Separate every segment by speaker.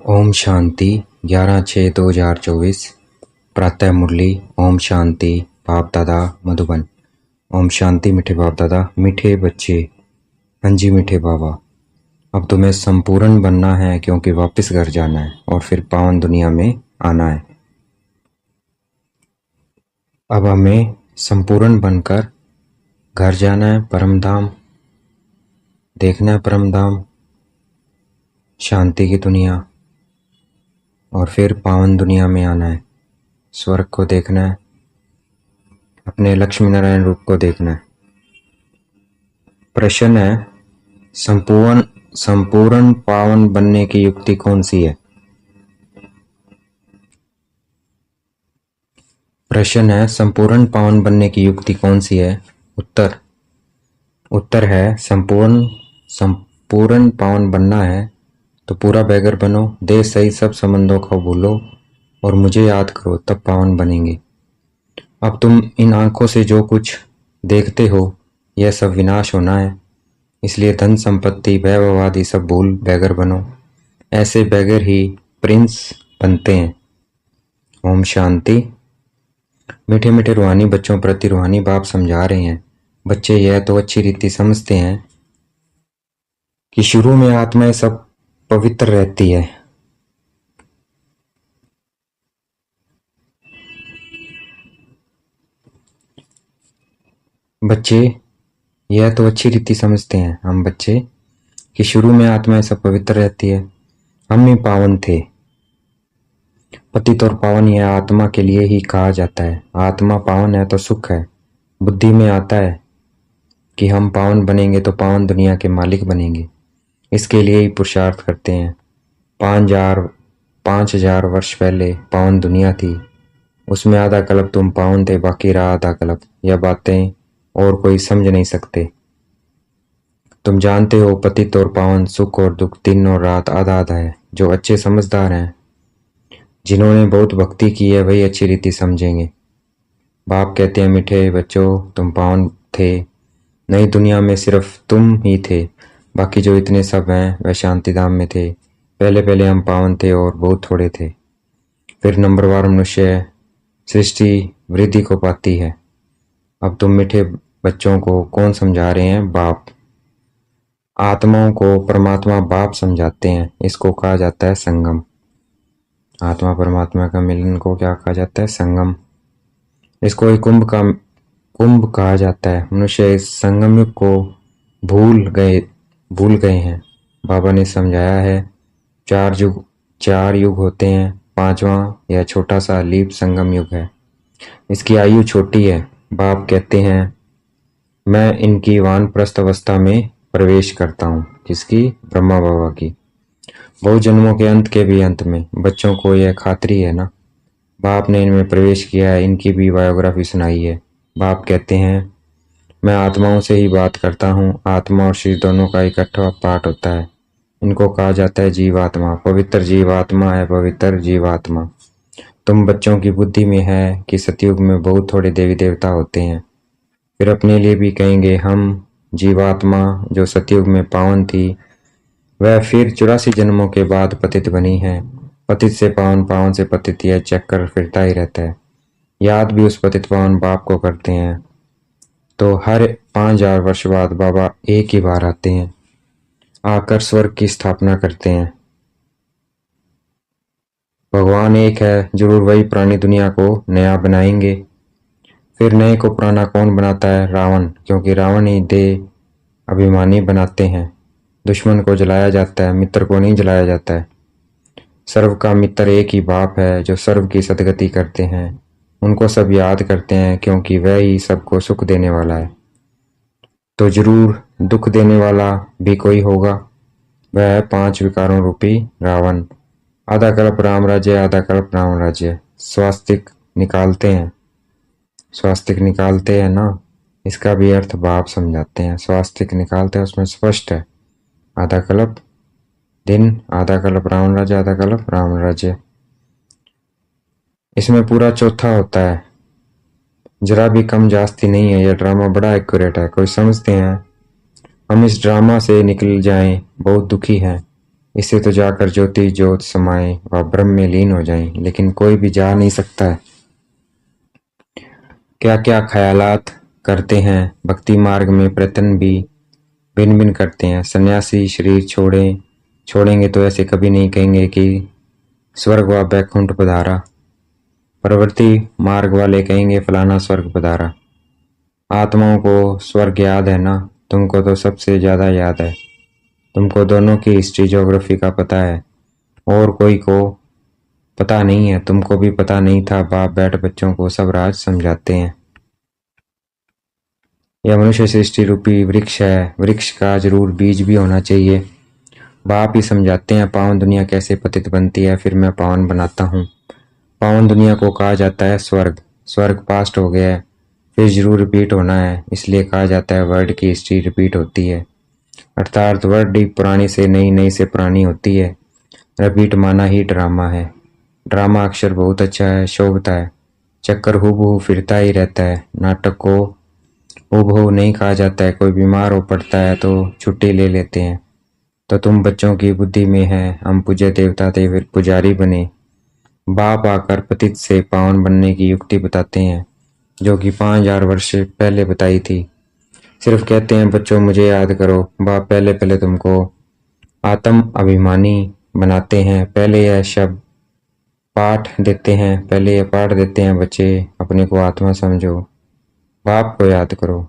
Speaker 1: ओम शांति 11/6/2024 प्रातः मुरली। ओम शांति बाप दादा मधुबन। ओम शांति मीठे बाप दादा, मीठे बच्चे। हाँ जी मीठे बाबा, अब तुम्हें संपूर्ण बनना है क्योंकि वापस घर जाना है और फिर पावन दुनिया में आना है। अब हमें संपूर्ण बनकर घर जाना है, परम धाम देखना है, परम धाम शांति की दुनिया, और फिर पावन दुनिया में आना है। स्वर्ग को देखना है, अपने लक्ष्मी नारायण रूप को देखना है। प्रश्न है, संपूर्ण पावन बनने की युक्ति कौन सी है? प्रश्न है, संपूर्ण पावन बनने की युक्ति कौन सी है? उत्तर है, संपूर्ण पावन बनना है तो पूरा बैगर बनो, देश सहित सब संबंधों को भूलो और मुझे याद करो, तब पावन बनेंगे। अब तुम इन आंखों से जो कुछ देखते हो यह सब विनाश होना है, इसलिए धन संपत्ति वैभव आदि सब भूल बैगर बनो। ऐसे बैगर ही प्रिंस बनते हैं। ओम शांति। मीठे मीठे रूहानी बच्चों प्रति रूहानी बाप समझा रहे हैं, बच्चे यह तो अच्छी रीति समझते हैं कि शुरू में आत्माएं सब पवित्र रहती है। बच्चे यह तो अच्छी रीति समझते हैं हम बच्चे कि शुरू में आत्माएं सब पवित्र रहती है। हम ही पावन थे। पतित और पावन यह आत्मा के लिए ही कहा जाता है। आत्मा पावन है तो सुख है। बुद्धि में आता है कि हम पावन बनेंगे तो पावन दुनिया के मालिक बनेंगे। इसके लिए ही पुरुषार्थ करते हैं। 5,000 वर्ष पहले पावन दुनिया थी, उसमें आधा कल्प तुम पावन थे, बाकी रहा आधा कल्प। यह बातें और कोई समझ नहीं सकते। तुम जानते हो पतित और पावन, सुख और दुख, दिन और रात आधा आधा है। जो अच्छे समझदार हैं, जिन्होंने बहुत भक्ति की है, वही अच्छी रीति समझेंगे। बाप कहते हैं, मीठे बच्चों तुम पावन थे, नई दुनिया में सिर्फ तुम ही थे, बाकी जो इतने सब हैं वह शांति धाम में थे। पहले हम पावन थे और बहुत थोड़े थे। फिर नंबरवार मनुष्य सृष्टि वृद्धि को पाती है। अब तुम मीठे बच्चों को कौन समझा रहे हैं? बाप। आत्माओं को परमात्मा बाप समझाते हैं। इसको कहा जाता है संगम। आत्मा परमात्मा का मिलन को क्या कहा जाता है? संगम। इसको एक कुंभ कहा जाता है। मनुष्य इस संगम युग को भूल गए हैं। बाबा ने समझाया है, 4 युग होते हैं, 5वां यह छोटा सा लीप संगम युग है। इसकी आयु छोटी है। बाप कहते हैं, मैं इनकी वानप्रस्थ अवस्था में प्रवेश करता हूँ। किसकी? ब्रह्मा बाबा की। बहुत जन्मों के अंत के भी अंत में। बच्चों को यह खातरी है ना, बाप ने इनमें प्रवेश किया है। इनकी भी बायोग्राफी सुनाई है। बाप कहते हैं, मैं आत्माओं से ही बात करता हूँ। आत्मा और शरीर दोनों का इकट्ठा पाठ होता है। इनको कहा जाता है जीवात्मा। पवित्र जीवात्मा है, पवित्र जीवात्मा। तुम बच्चों की बुद्धि में है कि सतयुग में बहुत थोड़े देवी देवता होते हैं। फिर अपने लिए भी कहेंगे, हम जीवात्मा जो सतयुग में पावन थी, वह फिर 84 जन्मों के बाद पतित बनी है। पतित से पावन, पावन से पतित, यह चक्कर फिरता ही रहता है। याद भी उस पतित पावन बाप को करते हैं। तो हर 5,000 वर्ष बाद बाबा एक ही बार आते हैं, आकर स्वर्ग की स्थापना करते हैं। भगवान एक है, जरूर वही पुरानी दुनिया को नया बनाएंगे। फिर नए को पुराना कौन बनाता है? रावण, क्योंकि रावण ही देह अभिमानी बनाते हैं। दुश्मन को जलाया जाता है, मित्र को नहीं जलाया जाता है। सर्व का मित्र एक ही बाप है जो सर्व की सदगति करते हैं। उनको सब याद करते हैं क्योंकि वह ही सबको सुख देने वाला है। तो जरूर दुख देने वाला भी कोई होगा, वह है 5 विकारों रूपी रावण। आधा कल्प राम राज्य, आधा कल्प राम राज्य। स्वास्तिक निकालते हैं ना, इसका भी अर्थ बाप समझाते हैं। स्वास्तिक निकालते हैं, उसमें स्पष्ट है, आधा कल्प दिन, आधा कल्प रावण राज्य, आधा कल्प राम राज्य। इसमें पूरा चौथा होता है, जरा भी कम जास्ती नहीं है। यह ड्रामा बड़ा एक्यूरेट है। कोई समझते हैं हम इस ड्रामा से निकल जाएं, बहुत दुखी हैं। इससे तो जाकर ज्योति ज्योत समाए व ब्रह्म में लीन हो जाएं, लेकिन कोई भी जा नहीं सकता है। क्या क्या ख्यालात करते हैं, भक्ति मार्ग में प्रयत्न भी भिन्न भिन्न करते हैं। सन्यासी शरीर छोड़ेंगे तो ऐसे कभी नहीं कहेंगे कि स्वर्ग व बैकुंठ पधारा। प्रवृत्ति मार्ग वाले कहेंगे फलाना स्वर्ग पधारा। आत्माओं को स्वर्ग याद है ना? तुमको तो सबसे ज्यादा याद है। तुमको दोनों की हिस्ट्री ज्योग्राफी का पता है, और कोई को पता नहीं है। तुमको भी पता नहीं था। बाप बैठ बच्चों को सब राज समझाते हैं। यह मनुष्य सृष्टि रूपी वृक्ष है, वृक्ष का जरूर बीज भी होना चाहिए। बाप ही समझाते हैं पावन दुनिया कैसे पतित बनती है, फिर मैं पावन बनाता हूँ। पावन दुनिया को कहा जाता है स्वर्ग। स्वर्ग पास्ट हो गया है, फिर जरूर रिपीट होना है, इसलिए कहा जाता है वर्ल्ड की हिस्ट्री रिपीट होती है। अर्थात वर्ल्ड ही पुरानी से नई, नई से पुरानी होती है। रिपीट माना ही ड्रामा है। ड्रामा अक्षर बहुत अच्छा है, शोभता है। चक्कर हूबहू फिरता ही रहता है। नाटक को हूबहू नहीं कहा जाता है। कोई बीमार हो पड़ता है तो छुट्टी ले लेते हैं। तो तुम बच्चों की बुद्धि में है, हम पूज्य देवता थे फिर पुजारी बने। बाप आकर पतित से पावन बनने की युक्ति बताते हैं, जो कि 5000 वर्ष पहले बताई थी। सिर्फ कहते हैं बच्चों मुझे याद करो। बाप पहले पहले तुमको आत्म अभिमानी बनाते हैं। पहले यह शब्द पाठ देते हैं, पहले यह पाठ देते हैं बच्चे अपने को आत्मा समझो, बाप को याद करो।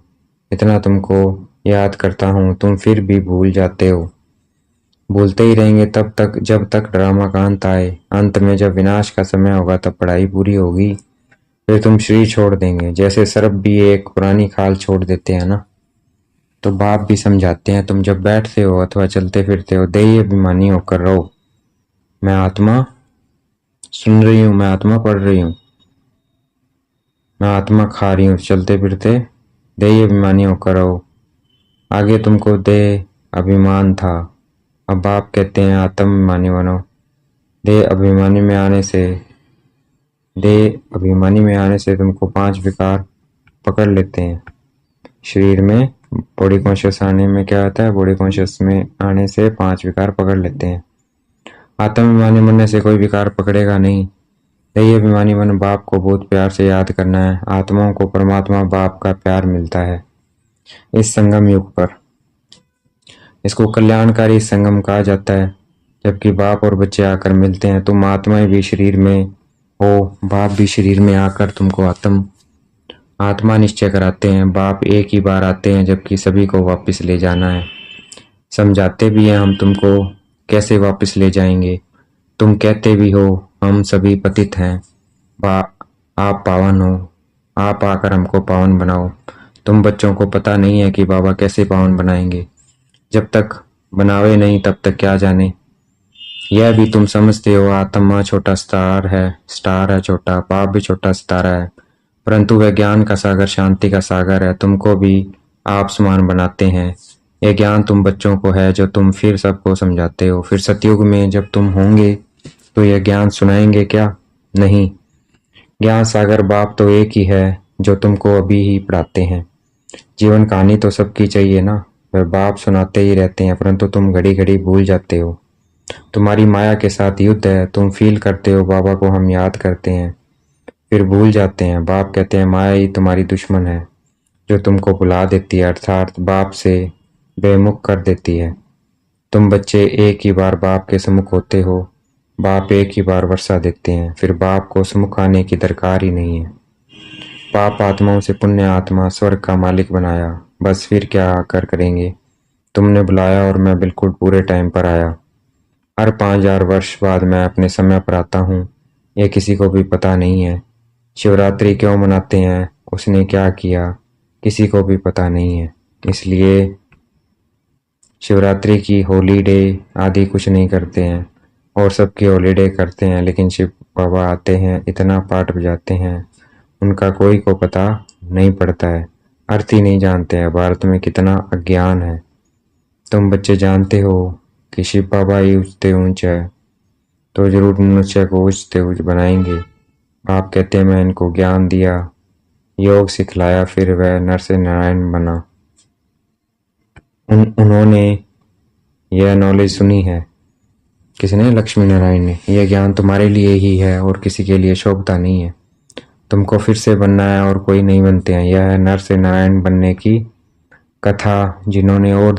Speaker 1: इतना तुमको याद करता हूँ, तुम फिर भी भूल जाते हो। भूलते ही रहेंगे तब तक जब तक ड्रामा का अंत आए। अंत में जब विनाश का समय होगा तब पढ़ाई पूरी होगी, फिर तुम शरीर छोड़ देंगे। जैसे सर्प भी एक पुरानी खाल छोड़ देते हैं ना, तो बाप भी समझाते हैं तुम जब बैठते हो अथवा चलते फिरते हो देही अभिमानी होकर रहो। मैं आत्मा सुन रही हूँ, मैं आत्मा पढ़ रही हूँ, मैं आत्मा खा रही हूँ। चलते फिरते देही अभिमानी होकर रहो। आगे तुमको देह अभिमान था, अब बाप कहते हैं आत्म अभिमानी बनो। देह अभिमानी में आने से तुमको 5 विकार पकड़ लेते हैं। शरीर में बॉडी कॉन्शियस आने में क्या होता है, बॉडी कॉन्शियस में आने से 5 विकार पकड़ लेते हैं। आत्माभिमानी बनने से कोई विकार पकड़ेगा नहीं। देही अभिमानी मन बाप को बहुत प्यार से याद करना है। आत्माओं को परमात्मा बाप का प्यार मिलता है इस संगम युग पर। इसको कल्याणकारी संगम कहा जाता है, जबकि बाप और बच्चे आकर मिलते हैं। तुम आत्माएं भी शरीर में हो, बाप भी शरीर में आकर तुमको आत्मा निश्चय कराते हैं। बाप एक ही बार आते हैं, जबकि सभी को वापस ले जाना है। समझाते भी हैं हम तुमको कैसे वापस ले जाएंगे। तुम कहते भी हो हम सभी पतित हैं, आप पावन हो, आप आकर हमको पावन बनाओ। तुम बच्चों को पता नहीं है कि बाबा कैसे पावन बनाएंगे। जब तक बनावे नहीं तब तक क्या जाने। यह भी तुम समझते हो आत्मा छोटा स्टार है छोटा, बाप भी छोटा सितारा है, परंतु वह ज्ञान का सागर शांति का सागर है। तुमको भी आप समान बनाते हैं। यह ज्ञान तुम बच्चों को है जो तुम फिर सबको समझाते हो। फिर सतयुग में जब तुम होंगे तो यह ज्ञान सुनाएंगे क्या? नहीं। ज्ञान सागर बाप तो एक ही है जो तुमको अभी ही पढ़ाते हैं। जीवन कहानी तो सबकी चाहिए ना, वह बाप सुनाते ही रहते हैं, परंतु तुम घड़ी घड़ी भूल जाते हो। तुम्हारी माया के साथ युद्ध है। तुम फील करते हो बाबा को हम याद करते हैं, फिर भूल जाते हैं। बाप कहते हैं माया ही तुम्हारी दुश्मन है जो तुमको भुला देती है, अर्थात बाप से बेमुख कर देती है। तुम बच्चे एक ही बार बाप के सम्मुख होते हो, बाप एक ही बार वर्षा देते हैं, फिर बाप को सम्मुख आने की दरकार ही नहीं है। पाप आत्माओं से पुण्य आत्मा स्वर्ग का मालिक बनाया, बस फिर क्या आकर करेंगे। तुमने बुलाया और मैं बिल्कुल पूरे टाइम पर आया। हर 5000 वर्ष बाद मैं अपने समय पर आता हूँ, यह किसी को भी पता नहीं है। शिवरात्रि क्यों मनाते हैं, उसने क्या किया, किसी को भी पता नहीं है। इसलिए शिवरात्रि की हॉलीडे आदि कुछ नहीं करते हैं, और सबकी हॉलीडे करते हैं, लेकिन शिव बाबा आते हैं, इतना पाठ बजाते हैं, उनका कोई को पता नहीं पड़ता है, अर्थ ही नहीं जानते हैं। भारत में कितना अज्ञान है। तुम बच्चे जानते हो कि शिव बाबा ही ऊंचते ऊंच है, तो जरूर मनुष्य को ऊंचते ऊंच बनाएंगे। आप कहते हैं मैं इनको ज्ञान दिया, योग सिखलाया, फिर वह नर से नारायण बना। उन्होंने यह नॉलेज सुनी है, किसने? लक्ष्मी नारायण ने। यह ज्ञान तुम्हारे लिए ही है और किसी के लिए शोभता नहीं है। तुमको फिर से बनना है और कोई नहीं बनते हैं। यह है नर से नारायण बनने की कथा। जिन्होंने और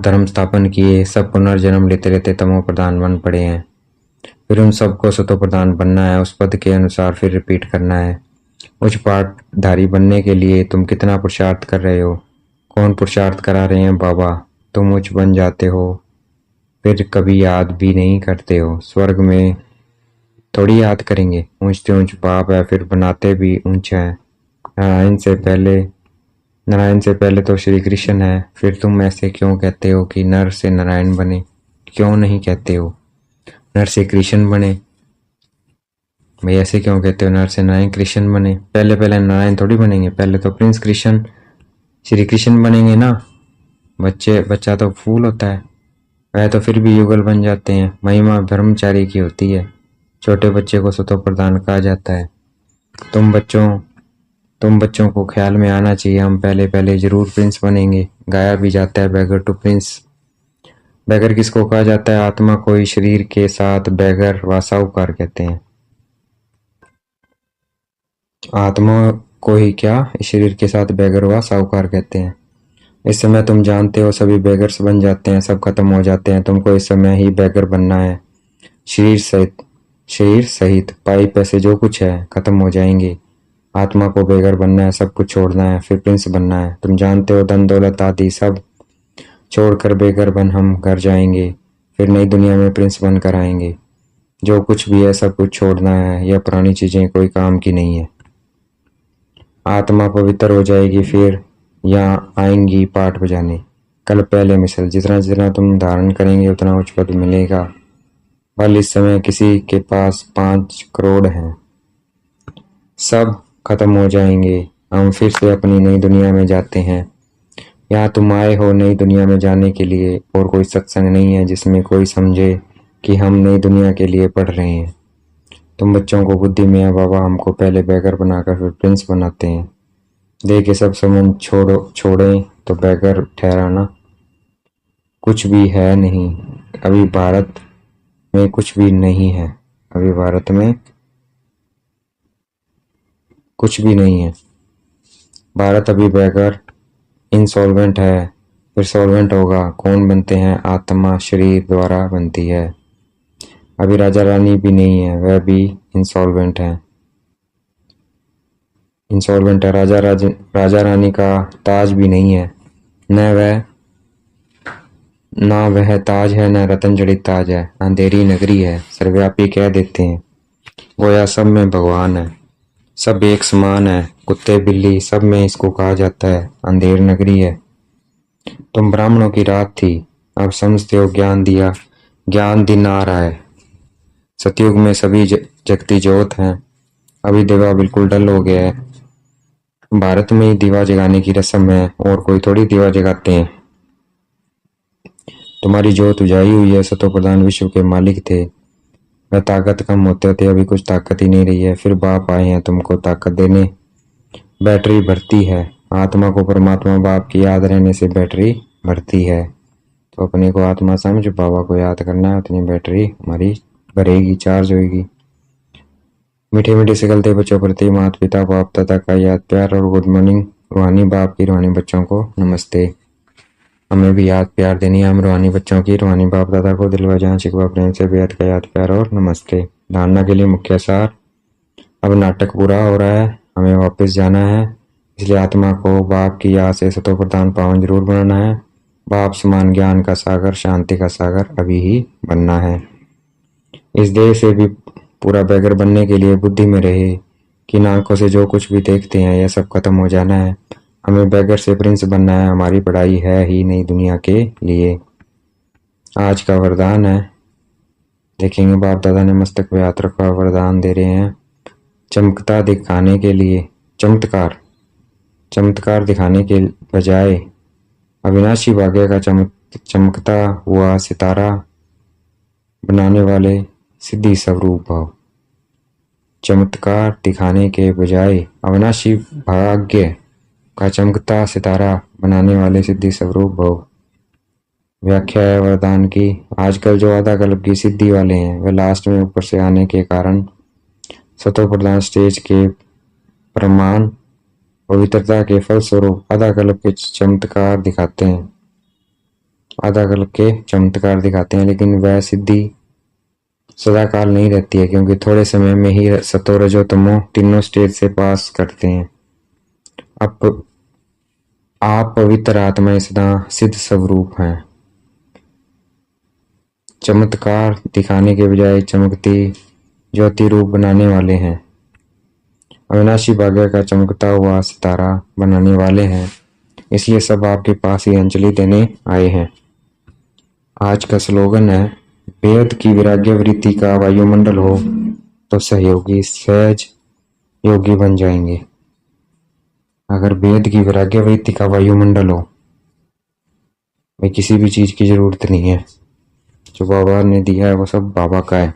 Speaker 1: धर्म स्थापन किए सब पुनर्जन्म लेते लेते तमो प्रधान बन पड़े हैं। फिर उन सबको सतो प्रधान बनना है। उस पद के अनुसार फिर रिपीट करना है। उच्च पाठधारी बनने के लिए तुम कितना पुरुषार्थ कर रहे हो? कौन पुरुषार्थ करा रहे हैं? बाबा। तुम उच्च बन जाते हो फिर कभी याद भी नहीं करते हो। स्वर्ग में थोड़ी याद करेंगे। ऊंचते ऊंच बाप है फिर बनाते भी ऊंचा है। नारायण से पहले तो श्री कृष्ण है। फिर तुम ऐसे क्यों कहते हो कि नर से नारायण बने? क्यों नहीं कहते हो नर से कृष्ण बने? भाई ऐसे क्यों कहते हो नर से नारायण कृष्ण बने? पहले पहले नारायण थोड़ी बनेंगे। पहले तो प्रिंस कृष्ण श्री कृष्ण बनेंगे ना। बच्चा तो फूल होता है। वह तो फिर भी युगल बन जाते हैं। महिमा ब्रह्मचारी की होती है। छोटे बच्चे को सतो प्रधान कहा जाता है। तुम बच्चों को ख्याल में आना चाहिए हम पहले पहले जरूर प्रिंस बनेंगे। गाया भी जाता है बैगर टू प्रिंस। बैगर किसको कहा जाता है? आत्मा को ही शरीर के साथ बैगर व साहूकार कहते हैं। आत्मा को ही क्या शरीर के साथ बैगर व साहूकार कहते हैं। इस समय तुम जानते हो सभी बैगर्स बन जाते हैं। सब खत्म हो जाते हैं। तुमको इस समय ही बैगर बनना है। शरीर सहित पाई पैसे जो कुछ है खत्म हो जाएंगे। आत्मा को बेगर बनना है। सब कुछ छोड़ना है फिर प्रिंस बनना है। तुम जानते हो धन दौलत आदि सब छोड़कर बेगर बन हम घर जाएंगे। फिर नई दुनिया में प्रिंस बनकर आएंगे। जो कुछ भी है सब कुछ छोड़ना है। यह पुरानी चीजें कोई काम की नहीं है। आत्मा पवित्र हो जाएगी फिर यहाँ आएंगी पाठ बजाने। कल पहले मिसल जितना जितना तुम धारण करेंगे उतना उच्च पद मिलेगा। बल इस समय किसी के पास 5 करोड़ हैं। सब खत्म हो जाएंगे। हम फिर से अपनी नई दुनिया में जाते हैं। यहाँ तुम आए हो नई दुनिया में जाने के लिए और कोई सत्संग नहीं है जिसमें कोई समझे कि हम नई दुनिया के लिए पढ़ रहे हैं। तुम बच्चों को बुद्धि में है बाबा हमको पहले बैगर बनाकर फिर प्रिंस बनाते हैं। दे के सब संबंध छोड़ें तो बैगर ठहराना कुछ भी है नहीं। अभी भारत में कुछ भी नहीं है। अभी भारत में कुछ भी नहीं है। भारत अभी बैगर इंसॉल्वेंट है। फिर सॉल्वेंट होगा। कौन बनते हैं? आत्मा शरीर द्वारा बनती है। अभी राजा रानी भी नहीं है। वह भी इंसॉल्वेंट है। राजा रानी का ताज भी नहीं है। न वह ताज है न रतन जड़ित ताज है। अंधेरी नगरी है। सर्वव्यापी कह देते हैं। गोया सब में भगवान है। सब एक समान है। कुत्ते बिल्ली सब में इसको कहा जाता है। अंधेर नगरी है। तुम ब्राह्मणों की रात थी। अब समझते हो ज्ञान दिया। ज्ञान दिन आ रहा है। सतयुग में सभी जगती जोत हैं। अभी दिवा बिल्कुल डल हो गया है। भारत में ही दिवा जगाने की रस्म है और कोई थोड़ी दिवा जगाते हैं। तुम्हारी जोत उजाई हुई है। सतो प्रधान विश्व के मालिक थे। वह ताकत कम होते थे। अभी कुछ ताकत ही नहीं रही है। फिर बाप आए हैं तुमको ताकत देने। बैटरी भरती है। आत्मा को परमात्मा बाप की याद रहने से बैटरी भरती है। तो अपने को आत्मा समझ बाबा को याद करना है। उतनी बैटरी हमारी भरेगी चार्ज होगी। मीठे मीठे से गलते बच्चों प्रति माता पिता बाप दादा का याद प्यार और गुड मॉर्निंग। रूहानी बाप की रूहानी बच्चों को नमस्ते। हमें भी याद प्यार देनी है। हम रूहानी बच्चों की रूहानी बाप दादा को दिलवा जान शिकवा प्रेम से बेहद का याद प्यार और नमस्ते। धारणा के लिए मुख्य सार। अब नाटक पूरा हो रहा है। हमें वापस जाना है। इसलिए आत्मा को बाप की याद से सतो प्रधान पावन जरूर बनाना है। बाप समान ज्ञान का सागर शांति का सागर अभी ही बनना है। इस देह से भी पूरा बैगर बनने के लिए बुद्धि में रहे कि आंखों से जो कुछ भी देखते हैं यह सब खत्म हो जाना है। हमें बैगर से प्रिंस बनना है। हमारी पढ़ाई है ही नई दुनिया के लिए। आज का वरदान है। देखेंगे बाप दादा ने मस्तक पे हाथ रखा वरदान दे रहे हैं। चमकता दिखाने के लिए चमत्कार दिखाने के बजाय अविनाशी भाग्य का चमकता हुआ सितारा बनाने वाले सिद्धि स्वरूप भाव। चमत्कार दिखाने के बजाय अविनाशी भाग्य का चमकता सितारा बनाने वाले सिद्धि स्वरूप भाव। व्याख्या है वरदान की। आजकल जो आधा कल्प की सिद्धि वाले हैं वे लास्ट में ऊपर से आने के कारण सतो प्रधान स्टेज के प्रमाण पवित्रता के फलस्वरूप आधा कल्प के चमत्कार दिखाते हैं। लेकिन वह सिद्धि सदाकाल नहीं रहती है, क्योंकि थोड़े समय में ही सतो रजो तमो तीनों स्टेज से पास करते हैं। अब आप पवित्र आत्माएं सदा सिद्ध स्वरूप हैं। चमत्कार दिखाने के बजाय चमकती ज्योति रूप बनाने वाले हैं। अविनाशी भाग्य का चमकता हुआ सितारा बनाने वाले हैं। इसलिए सब आपके पास ही अंजलि देने आए हैं। आज का स्लोगन है, बेहद की वैराग्य वृत्ति का वायुमंडल हो तो सहयोगी सहज योगी बन जाएंगे। अगर बेहद की वैराग्य वृत्ति का वायुमंडल हो, भाई किसी भी चीज की जरूरत नहीं है, जो बाबा ने दिया है वो सब बाबा का है।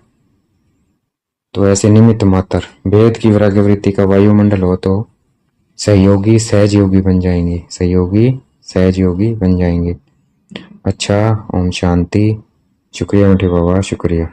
Speaker 1: तो ऐसे निमित्त मात्र बेहद की वैराग्य वृत्ति का वायुमंडल हो तो सहयोगी सहज योगी बन जाएंगे। सहयोगी सहज योगी बन जाएंगे। अच्छा, ओम शांति। शुक्रिया मीठे बाबा, शुक्रिया।